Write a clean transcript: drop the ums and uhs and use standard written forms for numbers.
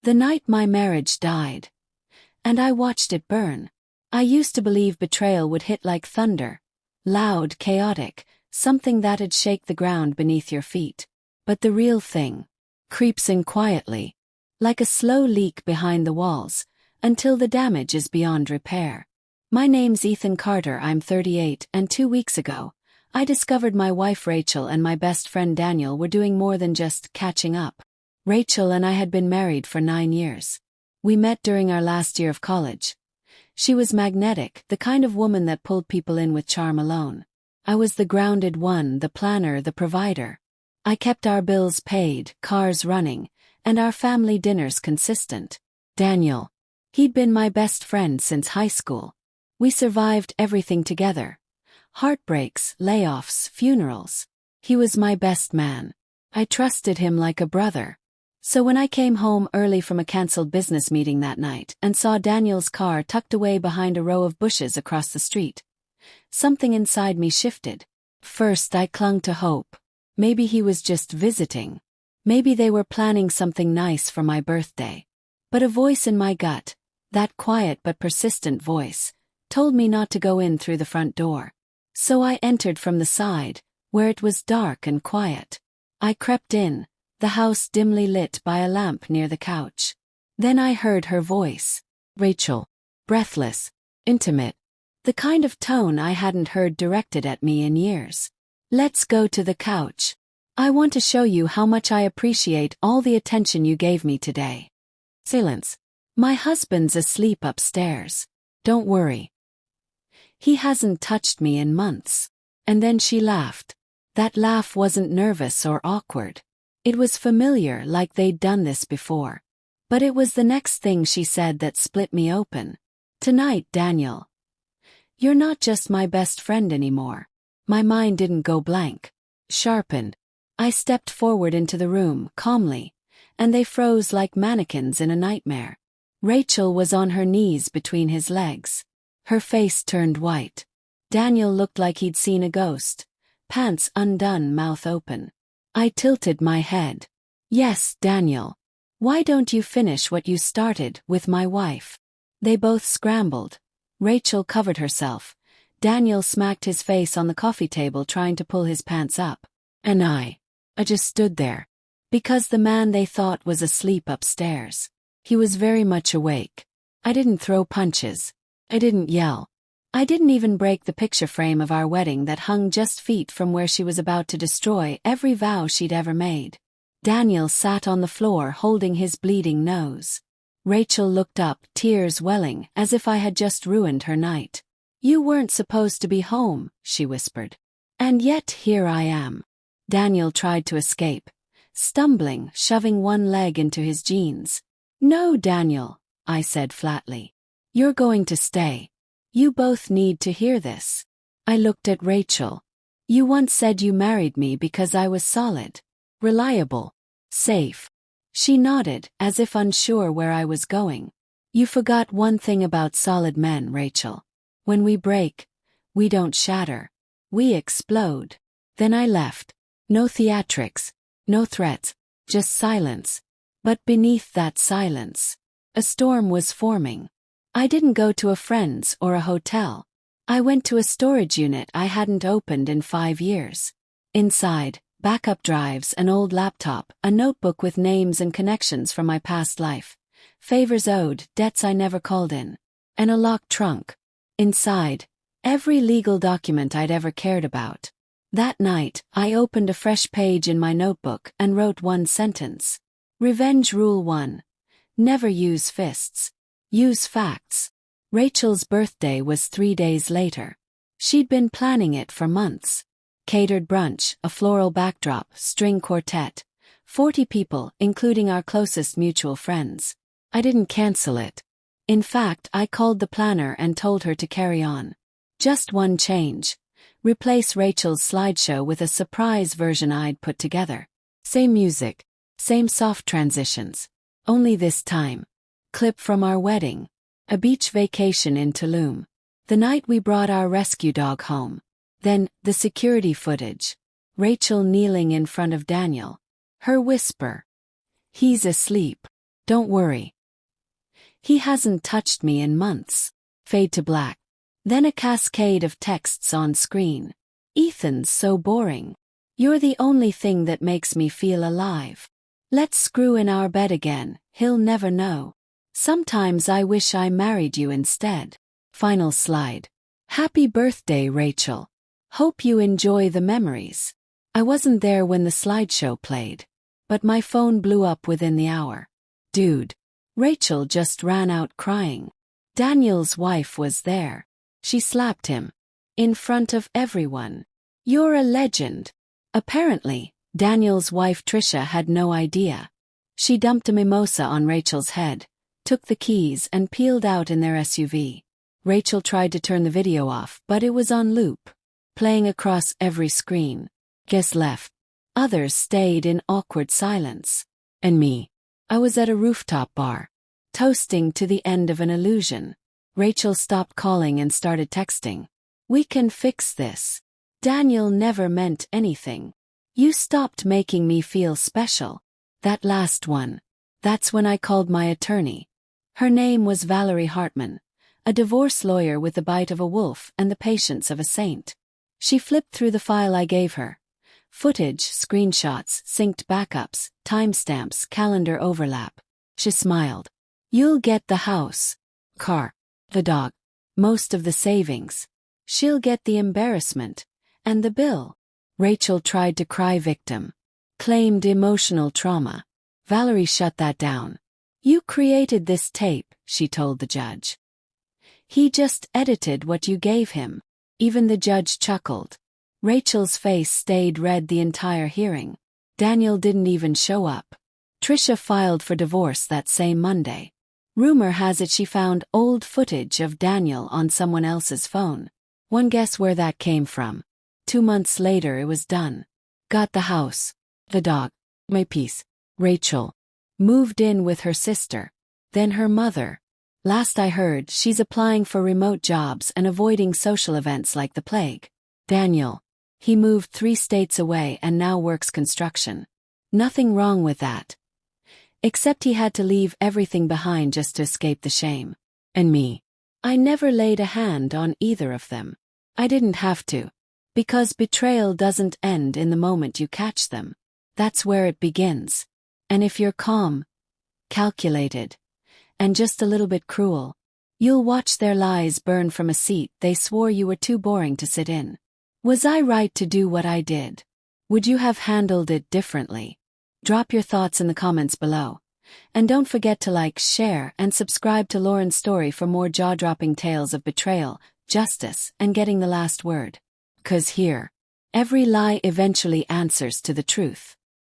The night my marriage died. And I watched it burn. I used to believe betrayal would hit like thunder. Loud, chaotic, something that'd shake the ground beneath your feet. But the real thing creeps in quietly, like a slow leak behind the walls, until the damage is beyond repair. My name's Ethan Carter, I'm 38, and 2 weeks ago, I discovered my wife Rachel and my best friend Daniel were doing more than just catching up. Rachel and I had been married for 9 years. We met during our last year of college. She was magnetic, the kind of woman that pulled people in with charm alone. I was the grounded one, the planner, the provider. I kept our bills paid, cars running, and our family dinners consistent. Daniel. He'd been my best friend since high school. We survived everything together. Heartbreaks, layoffs, funerals. He was my best man. I trusted him like a brother. So when I came home early from a cancelled business meeting that night and saw Daniel's car tucked away behind a row of bushes across the street, something inside me shifted. First I clung to hope. Maybe he was just visiting. Maybe they were planning something nice for my birthday. But a voice in my gut, that quiet but persistent voice, told me not to go in through the front door. So I entered from the side, where it was dark and quiet. I crept in, the house dimly lit by a lamp near the couch. Then I heard her voice. Rachel. Breathless. Intimate. The kind of tone I hadn't heard directed at me in years. Let's go to the couch. I want to show you how much I appreciate all the attention you gave me today. Silence. My husband's asleep upstairs. Don't worry. He hasn't touched me in months. And then she laughed. That laugh wasn't nervous or awkward. It was familiar, like they'd done this before. But it was the next thing she said that split me open. Tonight, Daniel. You're not just my best friend anymore. My mind didn't go blank. Sharpened. I stepped forward into the room, calmly, and they froze like mannequins in a nightmare. Rachel was on her knees between his legs. Her face turned white. Daniel looked like he'd seen a ghost. Pants undone, mouth open. I tilted my head. Yes, Daniel. Why don't you finish what you started with my wife? They both scrambled. Rachel covered herself. Daniel smacked his face on the coffee table trying to pull his pants up. And I just stood there. Because the man they thought was asleep upstairs. He was very much awake. I didn't throw punches. I didn't yell. I didn't even break the picture frame of our wedding that hung just feet from where she was about to destroy every vow she'd ever made. Daniel sat on the floor holding his bleeding nose. Rachel looked up, tears welling, as if I had just ruined her night. You weren't supposed to be home, she whispered. And yet here I am. Daniel tried to escape, stumbling, shoving one leg into his jeans. No, Daniel, I said flatly. You're going to stay. You both need to hear this. I looked at Rachel. You once said you married me because I was solid, reliable, safe. She nodded, as if unsure where I was going. You forgot one thing about solid men, Rachel. When we break, we don't shatter. We explode. Then I left. No theatrics, no threats, just silence. But beneath that silence, a storm was forming. I didn't go to a friend's or a hotel. I went to a storage unit I hadn't opened in 5 years. Inside, backup drives, an old laptop, a notebook with names and connections from my past life, favors owed, debts I never called in, and a locked trunk. Inside, every legal document I'd ever cared about. That night, I opened a fresh page in my notebook and wrote one sentence. Revenge Rule 1. Never use fists. Use facts. Rachel's birthday was 3 days later. She'd been planning it for months. Catered brunch, a floral backdrop, string quartet. 40 people, including our closest mutual friends. I didn't cancel it. In fact, I called the planner and told her to carry on. Just one change. Replace Rachel's slideshow with a surprise version I'd put together. Same music. Same soft transitions. Only this time. Clip from our wedding. A beach vacation in Tulum. The night we brought our rescue dog home. Then, the security footage. Rachel kneeling in front of Daniel. Her whisper. He's asleep. Don't worry. He hasn't touched me in months. Fade to black. Then a cascade of texts on screen. Ethan's so boring. You're the only thing that makes me feel alive. Let's screw in our bed again, he'll never know. Sometimes I wish I married you instead. Final slide. Happy birthday, Rachel. Hope you enjoy the memories. I wasn't there when the slideshow played, but my phone blew up within the hour. Dude. Rachel just ran out crying. Daniel's wife was there. She slapped him. In front of everyone. You're a legend. Apparently, Daniel's wife Trisha had no idea. She dumped a mimosa on Rachel's head, took the keys and peeled out in their SUV. Rachel tried to turn the video off, but it was on loop, playing across every screen. Guests left. Others stayed in awkward silence. And me. I was at a rooftop bar, toasting to the end of an illusion. Rachel stopped calling and started texting. We can fix this. Daniel never meant anything. You stopped making me feel special. That last one. That's when I called my attorney. Her name was Valerie Hartman, a divorce lawyer with the bite of a wolf and the patience of a saint. She flipped through the file I gave her. Footage, screenshots, synced backups, timestamps, calendar overlap. She smiled. You'll get the house, car, the dog, most of the savings. She'll get the embarrassment. And the bill. Rachel tried to cry victim. Claimed emotional trauma. Valerie shut that down. You created this tape, she told the judge. He just edited what you gave him. Even the judge chuckled. Rachel's face stayed red the entire hearing. Daniel didn't even show up. Trisha filed for divorce that same Monday. Rumor has it she found old footage of Daniel on someone else's phone. One guess where that came from. 2 months later it was done. Got the house, the dog, my piece. Rachel moved in with her sister, then her mother. Last I heard, she's applying for remote jobs and avoiding social events like the plague. Daniel. He moved 3 states away and now works construction. Nothing wrong with that. Except he had to leave everything behind just to escape the shame. And me. I never laid a hand on either of them. I didn't have to. Because betrayal doesn't end in the moment you catch them. That's where it begins. And if you're calm, calculated, and just a little bit cruel, you'll watch their lies burn from a seat they swore you were too boring to sit in. Was I right to do what I did? Would you have handled it differently? Drop your thoughts in the comments below. And don't forget to like, share, and subscribe to Lauren's story for more jaw-dropping tales of betrayal, justice, and getting the last word. 'Cause here, every lie eventually answers to the truth.